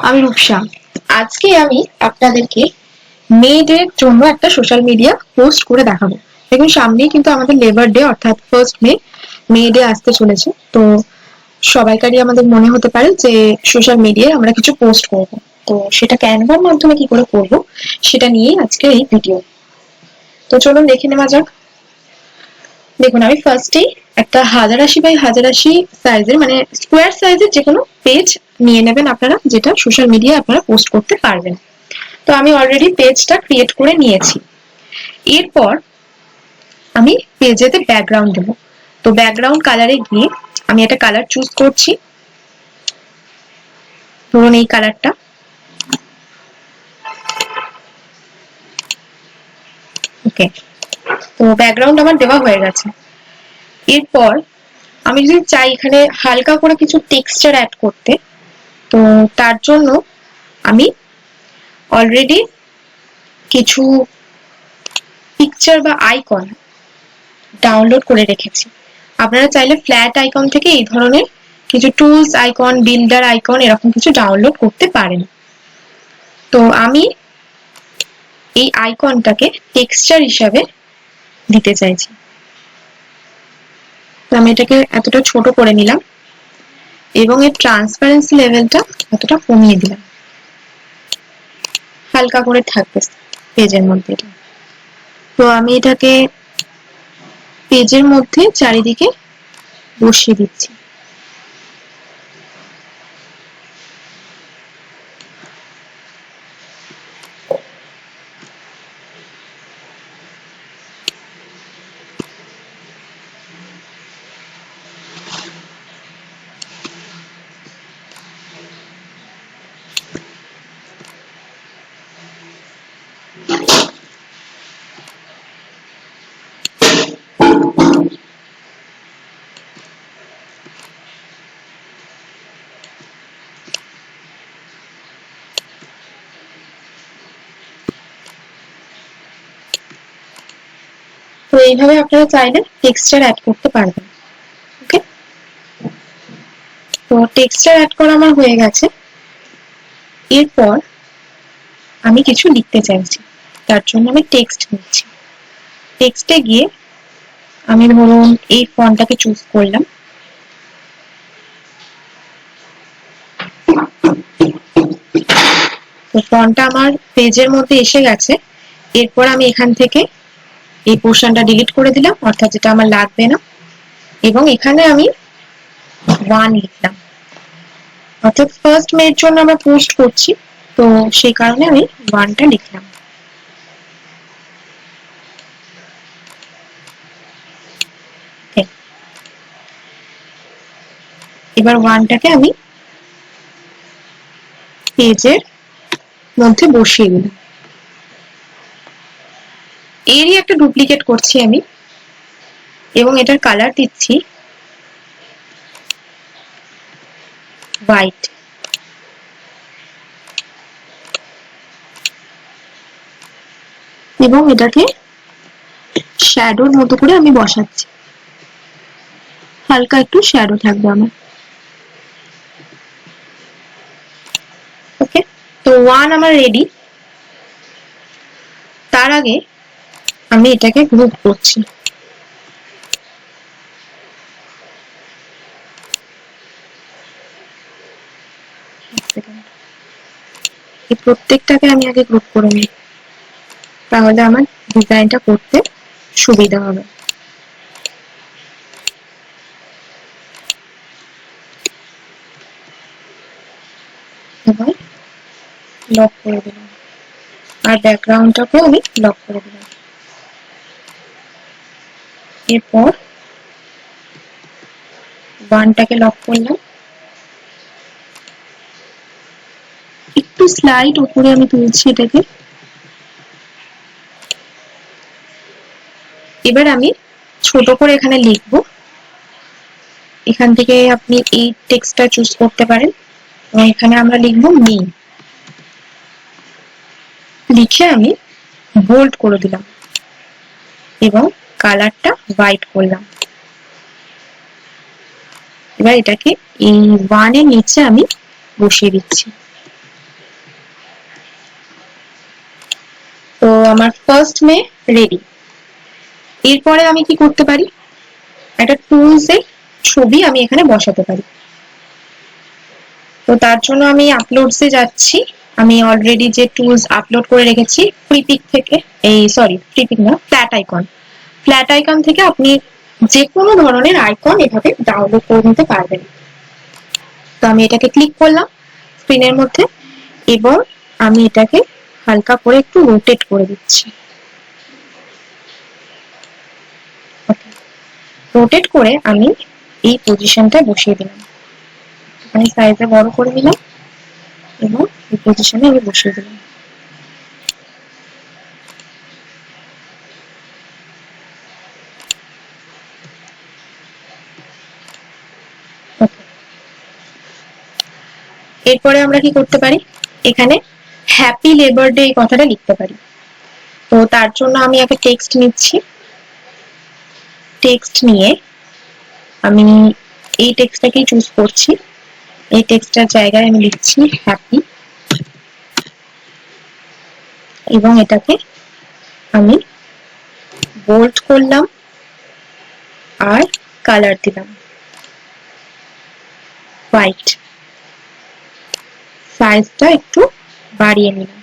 আমি রূপসা। আজকে আমি আপনাদেরকে মেয়েদের জন্য একটা সোশ্যাল মিডিয়া পোস্ট করে দেখাবো। দেখুন, সামনেই কিন্তু আমাদের লেবার ডে অর্থাৎ 1 মে মে ডে আসতে চলেছে। তো সবাইকারই আমাদের মনে হতে পারে যে সোশ্যাল মিডিয়ায় আমরা কিছু পোস্ট করব। তো সেটা ক্যানভার মাধ্যমে কি করে করব সেটা নিয়েই আজকের এই ভিডিও। তো চলুন দেখে নেওয়া যাক। দেখুন, আমি ফার্স্টেই একটা 1080x1080 সাইজের মানে স্কোয়ার সাইজের যে কোনো পেজ নিয়ে নেবেন আপনারা, যেটা সোশ্যাল মিডিয়ায় আপনারা পোস্ট করতে পারবেন। তো আমি অলরেডি পেজটা ক্রিয়েট করে নিয়েছি। এরপর আমি পেজেতে ব্যাকগ্রাউন্ড দেবো। তো ব্যাকগ্রাউন্ড কালারে গিয়ে আমি একটা কালার চুজ করছি, ধরুন এই কালারটা। ওকে, তো ব্যাকগ্রাউন্ড আমার দেওয়া হয়ে গেছে। এরপর আমি যদি চাই এখানে হালকা করে কিছু টেক্সচার অ্যাড করতে, তো তার জন্য আমি অলরেডি কিছু পিকচার বা আইকন ডাউনলোড করে রেখেছি। আপনারা চাইলে ফ্ল্যাট আইকন থেকে এই ধরনের কিছু টুলস আইকন, বিল্ডার আইকন এরকম কিছু ডাউনলোড করতে পারেন। তো আমি এই আইকনটাকে টেক্সচার হিসাবে দিতে চাইছি। তো আমি এটাকে এতটা ছোট করে নিলাম এবং এর ট্রান্সপারেন্সি লেভেলটা এতটা কমিয়ে দিলাম, হালকা করে থাকবে পেজের মধ্যে। তো আমি এটাকে পেজের মধ্যে চারিদিকে বসিয়ে দিচ্ছি। তো এইভাবে আপনারা চাইলে টেক্সচার অ্যাড করতে পারবেন। ওকে, তো টেক্সচার অ্যাড করা আমার হয়ে গেছে। এরপর আমি কিছু লিখতে চাইছি, তার জন্য আমি টেক্সট নিচ্ছি। টেক্সটে গিয়ে আমি ধরুন এই ফন্টটাকে চুজ করলাম। তো ফন্টটা আমার পেজের মধ্যে এসে গেছে। এরপর আমি এখান থেকে এই পোর্শনটা ডিলিট করে দিলাম, অর্থাৎ যেটা আমার লাগবে না, এবং এখানে আমি 1 লিখলাম, অর্থাৎ 1 মে এর জন্য আমরা পোস্ট করছি, তো সেই কারণে আমি 1টা লিখলাম। এবার 1টাকে আমি পেজের মধ্যে বসিয়ে দিলাম। এরই একটা ডুপ্লিকেট করছি আমি এবং এটার কালার দিচ্ছি হোয়াইট। এবং এটাকে শ্যাডোর মতো করে আমি বসাচ্ছি, হালকা একটু শ্যাডো থাকবে আমার। ওকে, তো 1 আমার রেডি। তার আগে আমি এটাকে গ্রুপ করছি। এই প্রত্যেকটাকে আমি আগে গ্রুপ করে নিই, তাহলে আমার ডিজাইনটা করতে সুবিধা হবে। এবার লক করে দিলাম, আর ব্যাকগ্রাউন্ডটাকেও আমি লক করে দিলাম। এরপর 1টাকে লক করলাম, একটু স্লাইড উপরে আমি তুলছি এটাকে। এবার আমি ছোট করে এখানে লিখব। এখান থেকে আপনি এই টেক্সটটা চুজ করতে পারেন এবং এখানে আমরা লিখব মি। লিখে আমি বোল্ড করে দিলাম এবং কালারটা হোয়াইট করলাম। এবার এটাকে এই 1 এর নিচে আমি বসিয়ে দিচ্ছি। আমার ফার্স্ট মে রেডি। এরপরে আমি কি করতে পারি, একটা টুলস এর ছবি আমি এখানে বসাতে পারি। তো তার জন্য আমি আপলোডস এ যাচ্ছি। আমি অলরেডি যে টুলস আপলোড করে রেখেছি ফ্রিপিক থেকে, এই সরি ফ্রিপিক না, ফ্ল্যাট আইকন। ফ্ল্যাট আইকন থেকে আপনি যে কোনো ধরনের আইকন এভাবে ডাউনলোড করে নিতে পারবেন। তো আমি এটাকে ক্লিক করলাম স্ক্রিনের মধ্যে এবং আমি এটাকে হালকা করে একটু রোটেট করে দিচ্ছি। রোটেট করে আমি এই পজিশনটা বসিয়ে দিলাম, আমি সাইজে বড় করে দিলাম এবং এই পজিশনে আমি বসিয়ে দিলাম। এরপরে আমরা কি করতে পারি, এখানে হ্যাপি লেবার ডে এই কথাটা লিখতে পারি। তো তার জন্য আমি আগে টেক্সট নিচ্ছি, টেক্সট নিয়ে আমি এই টেক্সটটাকেই চুজ করছি। এই টেক্সটটার জায়গায় আমি লিখছি হ্যাপি এবং এটাকে আমি বোল্ড করলাম আর কালার দিলাম হোয়াইট, সাইজটা একটু বাড়িয়ে নিলাম।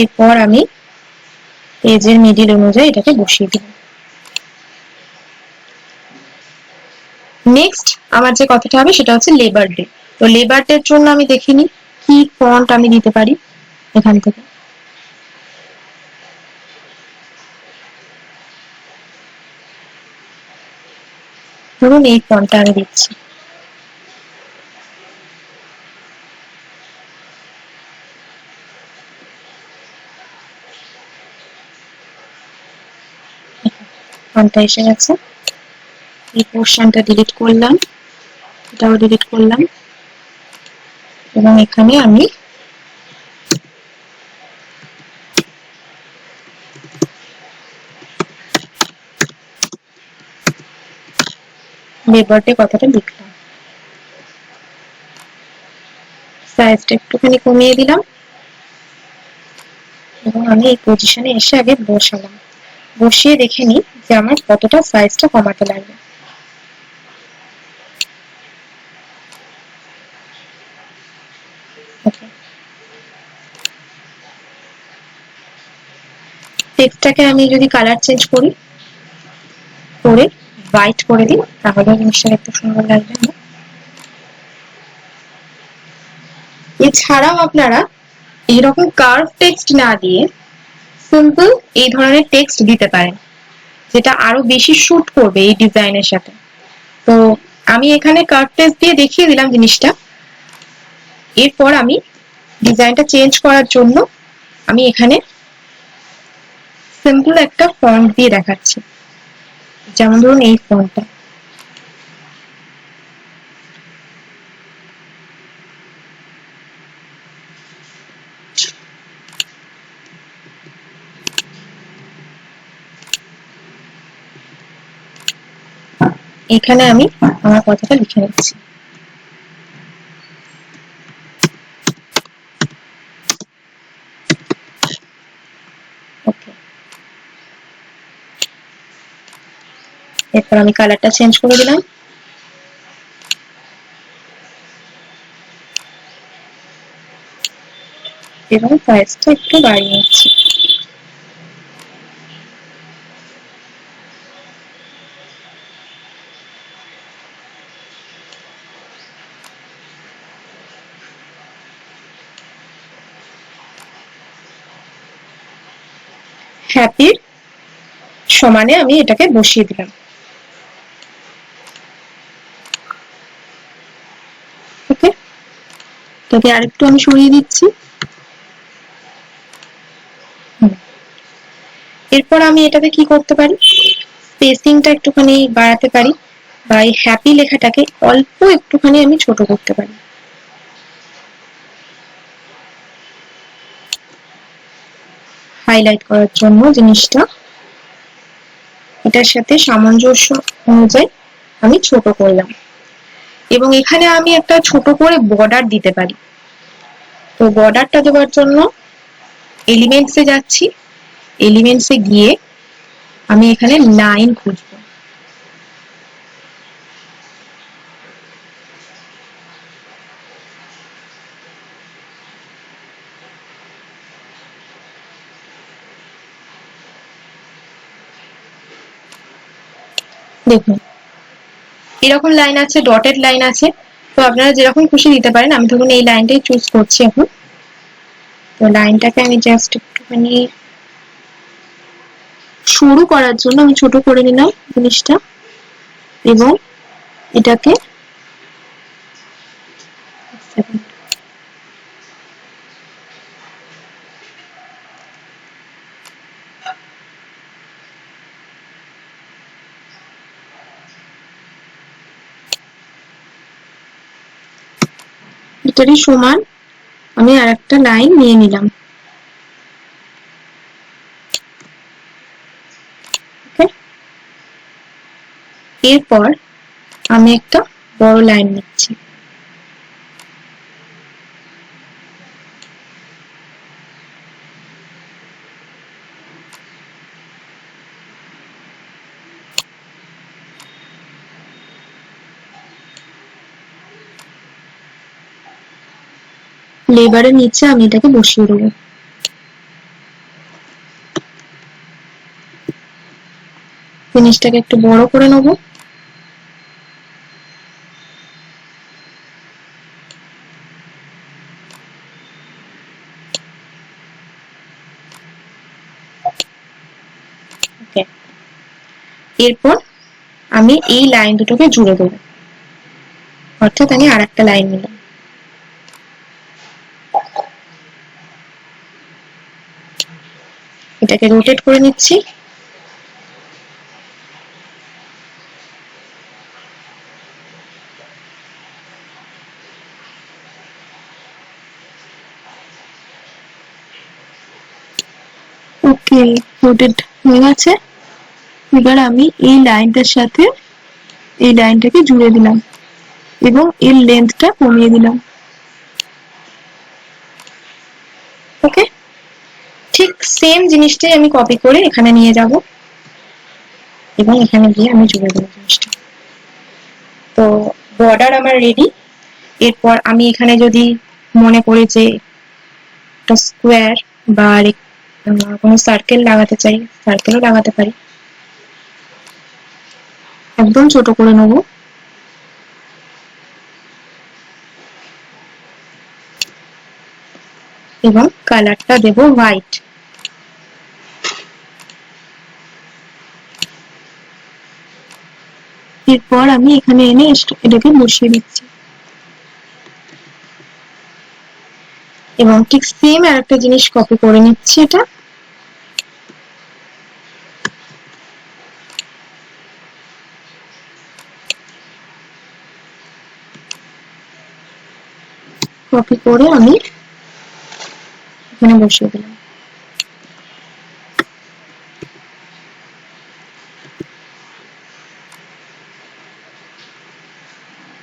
এরপর আমি পেজের মিডিল অনুযায়ী এটাকে বসিয়ে দিলাম। নেক্সট আমার যে কথাটা হবে সেটা হচ্ছে লেবার ডে। তো লেবার ডে এর জন্য আমি দেখিনি কি ফন্ট আমি দিতে পারি। এখান থেকে ধরুন এই ফন্টটা আমি দিচ্ছি। ফন্টটা এসে গেছে। এই পোর্শনটা ডিলিট করলাম, এটাও ডিলিট করলাম এবং এখানে আমি লেবার ডে কথাটা লিখলাম, সাইজটা একটুখানি কমিয়ে দিলাম এবং আমি এই পজিশনে এসে আগে বসালাম, বসিয়ে দেখে নিই যে আমার কতটা সাইজটা কমাতে লাগবে। টেক্সটটাকে আমি যদি কালার চেঞ্জ করি, করে হোয়াইট করে দিই, তাহলে জিনিসটা দেখতে সুন্দর লাগবে। এছাড়াও আপনারা এইরকম কার্ভ টেক্সট না দিয়ে সিম্পল এই ধরনের টেক্সট দিতে পারেন, যেটা আরো বেশি শুট করবে এই ডিজাইনের সাথে। তো আমি এখানে কার্ভ টেক্সট দিয়ে দেখিয়ে দিলাম জিনিসটা। এরপর আমি ডিজাইনটা চেঞ্জ করার জন্য আমি এখানে সিম্পল একটা ফন্ট দিয়ে দেখাচ্ছি, যেমন ধরুন এই ফন্টটা। এখানে আমি আমার কথাটা লিখে নিচ্ছি। এরপর আমি কালারটা চেঞ্জ করে দিলাম এবং সাইজটা একটু বাড়িয়ে নিচ্ছি। হ্যাপির সমানে আমি এটাকে বসিয়ে দিলাম। ওকে, এটাকে আরেকটু আমি সরিয়ে দিচ্ছি। এরপর আমি এটাকে কি করতে পারি, স্পেসিংটা একটুখানি বাড়াতে পারি বা এই হ্যাপি লেখাটাকে অল্প একটুখানি আমি ছোট করতে পারি। হাইলাইট করার জন্য জিনিসটা এটার সাথে সামঞ্জস্য অনুযায়ী আমি ছোট করলাম। এবং এখানে আমি একটা ছোট করে বর্ডার দিতে পারি। তো বর্ডারটা দেওয়ার জন্য এলিমেন্টসে যাচ্ছি, এলিমেন্টসে গিয়ে আমি এখানে লাইন খুঁজবো। দেখুন এরকম লাইন আছে, ডটেড লাইন আছে, তো আপনারা যেরকম খুশি দিতে পারেন। আমি ধরুন এই লাইনটাই চুজ করছি এখন। তো লাইনটাকে আমি জাস্ট একটুখানি শুরু করার জন্য আমি ছোট করে নিলাম জিনিসটা, এবং এটাকে এটারই সমান আমি আর একটা লাইন নিয়ে নিলাম। এরপর আমি একটা বড় লাইন নিচ্ছি। লেবারের নিচে আমি এটাকে বসিয়ে দেবো। জিনিসটাকে একটু বড় করে নেবো। এরপর আমি এই লাইন দুটোকে জুড়ে দেবো, অর্থাৎ আমি আর একটা লাইন নিলাম। এটাকে রোটেট করে নিচ্ছি। ওকে, রোটেট হয়ে গেছে। এবার আমি এই লাইনটার সাথে এই লাইনটাকে জুড়ে দিলাম এবং এর লেন্থটা কমিয়ে দিলাম। ওকে, ঠিক সেম জিনিসটাই আমি কপি করে এখানে নিয়ে যাব এবং এখানে গিয়ে আমি জুড়ে দেবো জিনিসটা। তো বর্ডার আমার রেডি। এরপর আমি এখানে যদি মনে করি যে একটা স্কোয়ার বা কোনো সার্কেল লাগাতে চাই, সার্কেলও লাগাতে পারি। একদম ছোট করে নেবো। এবং কালারটা দেব হোয়াইট। এরপর আমি এখানে এনে এটাকে বসিয়ে দিচ্ছি এবং ঠিক সেম আর একটা জিনিস কপি করে নিচ্ছি। এটা কপি করে আমি এখানে বসিয়ে দিলাম।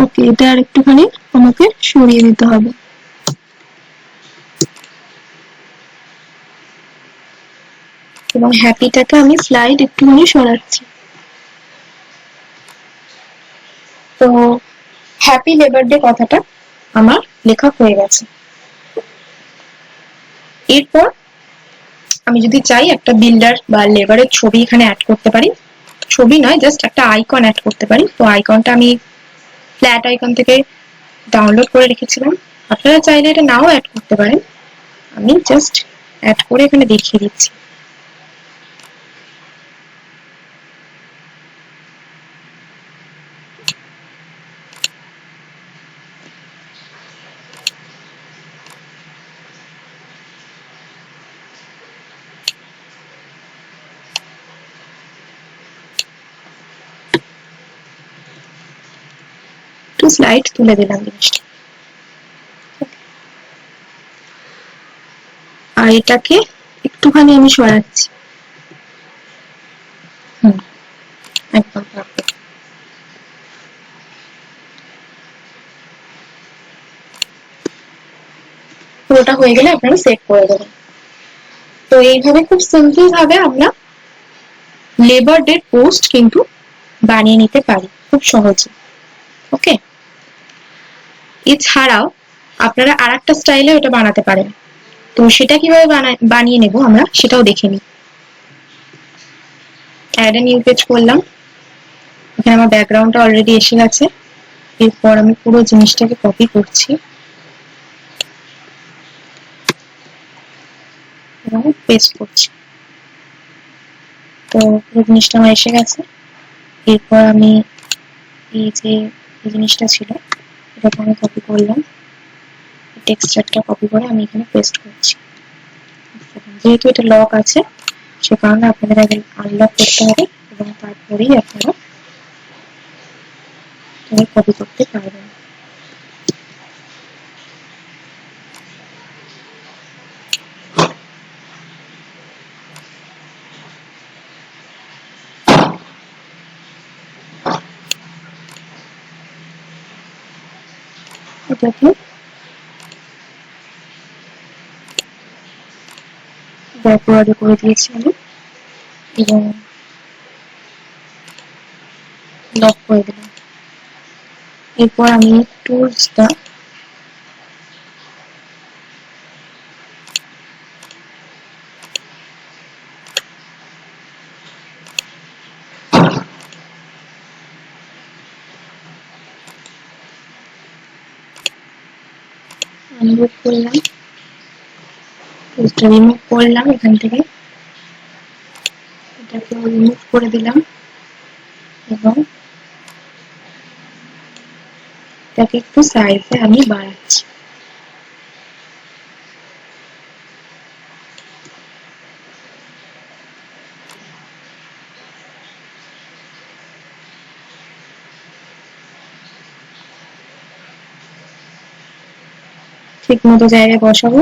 ওকে, এটা আর একটুখানি আমাকে সরিয়ে দিতে হবে এবং হ্যাপিটাকে আমি স্লাইড একটুখানি সরাচ্ছি। তো হ্যাপি লেবার ডে কথাটা আমার লেখা হয়ে গেছে। এরপর আমি যদি চাই একটা বিল্ডার বা লেবারের ছবি এখানে অ্যাড করতে পারি। ছবি নয়, জাস্ট একটা আইকন অ্যাড করতে পারি। তো আইকনটা আমি ফ্ল্যাট আইকন থেকে ডাউনলোড করে রেখেছিলাম। আপনারা চাইলে এটা নাও অ্যাড করতে পারেন, আমি জাস্ট অ্যাড করে এখানে দেখিয়ে দিচ্ছি। একটু স্লাইড তুলে দিলাম জিনিসটা, আর এটাকে একটুখানি আমি সরাচ্ছি। একদম পারফেক্ট। পুরোটা হয়ে গেলে আপনারা সেভ করে দেবেন। তো এইভাবে খুব সিম্পল ভাবে আমরা লেবার ডে পোস্ট কিন্তু বানিয়ে নিতে পারি খুব সহজে। ওকে, এছাড়াও আপনারা আরেকটা স্টাইলে ওটা বানাতে পারেন। তো সেটা কিভাবে বানিয়ে নেব আমরা সেটাও দেখে নিই। অ্যাড এ নিউ পেজ করলাম, এখানে আমার ব্যাকগ্রাউন্ডটা অলরেডি এসে গেছে। এরপর আমি পুরো জিনিসটাকে কপি করছি এবং পেস্ট করছি। তো পুরো জিনিসটা আমার এসে গেছে। এরপর আমি এই যে জিনিসটা ছিল এটাকে আমি কপি করলাম, টেক্সচারটা কপি করে আমি এখানে পেস্ট করছি। যেহেতু এটা লক আছে সে কারণে আপনাদের আগে আনলক করতে হবে এবং তারপরেই আপনারা কপি করতে পারবেন। এটাকে ব্যাকওয়ার্ড করে দিয়েছি আমি এবং লক করে দিলাম। এরপর আমি টুলসটা আনলক করলাম, টুলসটা রিমুভ করলাম এখান থেকে, এটাকে রিমুভ করে দিলাম এবং এটাকে একটু সাইজে আমি বাড়াচ্ছি। ঠিক মতো জায়গায় বসাবো।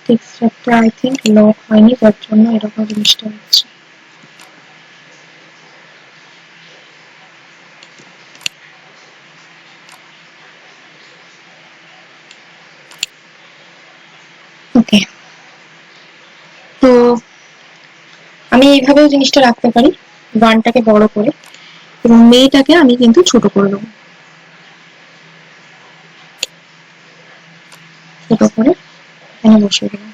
টেক্সচারটা আই থিঙ্ক লক হয়নি, তার জন্য এরকম জিনিসটা হচ্ছে। ওকে, তো আমি এইভাবেও জিনিসটা রাখতে পারি, গানটাকে বড় করে এবং মেয়েটাকে আমি কিন্তু ছোট করে দেবো, ছোট করে এখানে বসিয়ে দিলাম।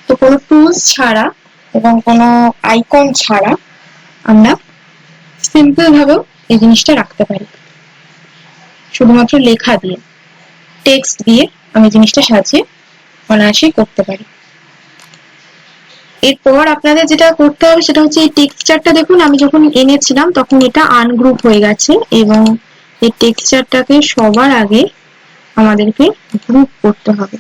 তো কোনো টুলস ছাড়া এবং কোনো আইকন ছাড়া আমরা সিম্পল ভাবেও এই জিনিসটা রাখতে পারি। শুধুমাত্র লেখা দিয়ে, টেক্সট দিয়ে আমি জিনিসটা সাজিয়ে অনায়াসেই করতে পারি। এরপর আপনাদের যেটা করতে হবে সেটা হচ্ছে এই টেক্সচারটা দেখুন আমি যখন এনেছিলাম তখন এটা আনগ্রুপ হয়ে গেছে এবং এই টেক্সচারটাকে সবার আগে আমাদেরকে গ্রুপ করতে হবে।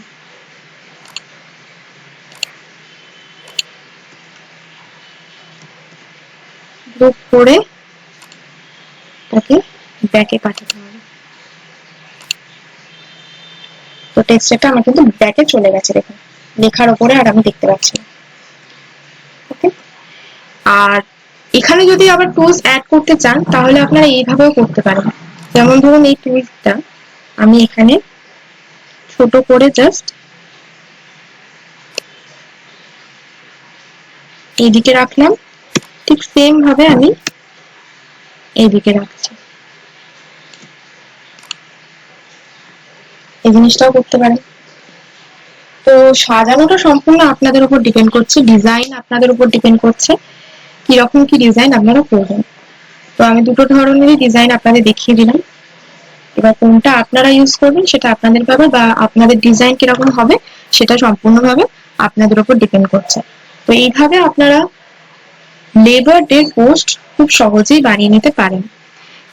গ্রুপ করে তাকে ব্যাকে পাঠাতে হবে। তো টেক্সচারটা আমার কিন্তু ব্যাকে চলে গেছে, দেখুন লেখার উপরে আর আমি দেখতে পাচ্ছি না। ওকে, আর এখানে যদি আবার টুলস অ্যাড করতে চান তাহলে আপনারা এইভাবেও করতে পারেন। যেমন ধরুন এই টুলসটা আমি এখানে ছোট করে জাস্ট এইদিকে রাখলাম, ঠিক সেম ভাবে আমি এইদিকে রাখছি। এই জিনিসটাও করতে পারেন। তো সাজানোটা সম্পূর্ণ আপনাদের উপর ডিপেন্ড করছে, ডিজাইন আপনাদের উপর ডিপেন্ড করছে কিরকম কি ডিজাইন আপনারা করবেন। তো আমি দুটো ধরনেরই ডিজাইন আপনাদের দেখিয়ে দিলাম, এবার কোনটা আপনারা ইউজ করবেন সেটা আপনাদের ব্যাপার বা আপনাদের ডিজাইন কিরকম হবে সেটা সম্পূর্ণভাবে আপনাদের উপর ডিপেন্ড করছে। তো এইভাবে আপনারা লেবার ডে পোস্ট খুব সহজেই বানিয়ে নিতে পারেন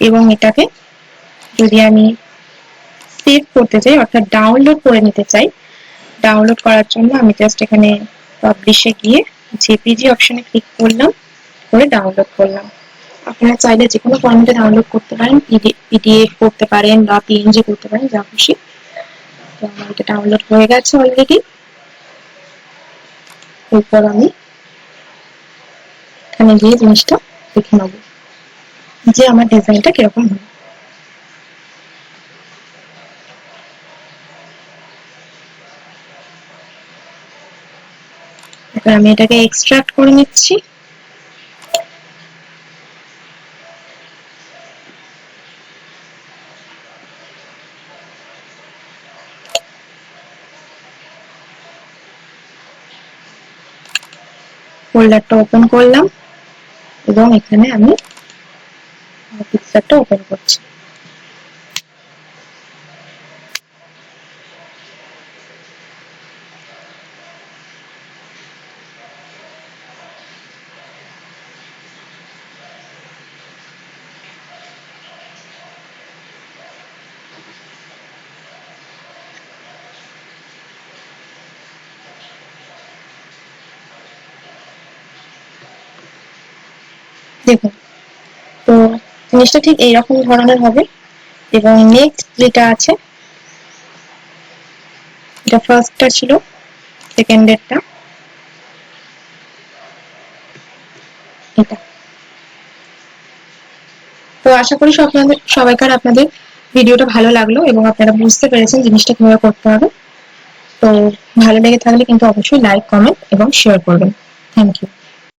এবং এটাকে যদি আমি সেভ করতে চাই অর্থাৎ ডাউনলোড করে নিতে চাই, ডাউনলোড করার জন্য আমি জাস্ট এখানে পাবলিশে গিয়ে জেপিজি অপশনে ক্লিক করলাম, করে ডাউনলোড করলাম। আপনারা চাইলে যে কোনো ফরম্যাটে ডাউনলোড করতে পারেন, পিডিএফ করতে পারেন বা পিএনজি করতে পারেন, যা খুশি। তো আমার এটা ডাউনলোড হয়ে গেছে অলরেডি। এরপর আমি এখানে গিয়ে জিনিসটা দেখে নেব যে আমার ডিজাইনটা কিরকম হবে। এবার আমি এটাকে এক্সট্রাক্ট করে নিচ্ছি। ফোল্ডারটা ওপেন করলাম এবং এখানে আমি পিকচারটা ওপেন করছি। দেখুন, তো জিনিসটা ঠিক এইরকম ধরনের হবে। এবং নেক্সট যেটা আছে, এটা ফার্স্টটা ছিল, সেকেন্ডেরটা এটা। তো আশা করি আপনাদের ভিডিওটা ভালো লাগলো এবং আপনারা বুঝতে পেরেছেন জিনিসটা কিভাবে করতে হবে। তো ভালো লেগে থাকলে কিন্তু অবশ্যই লাইক, কমেন্ট এবং শেয়ার করবেন। Thank you.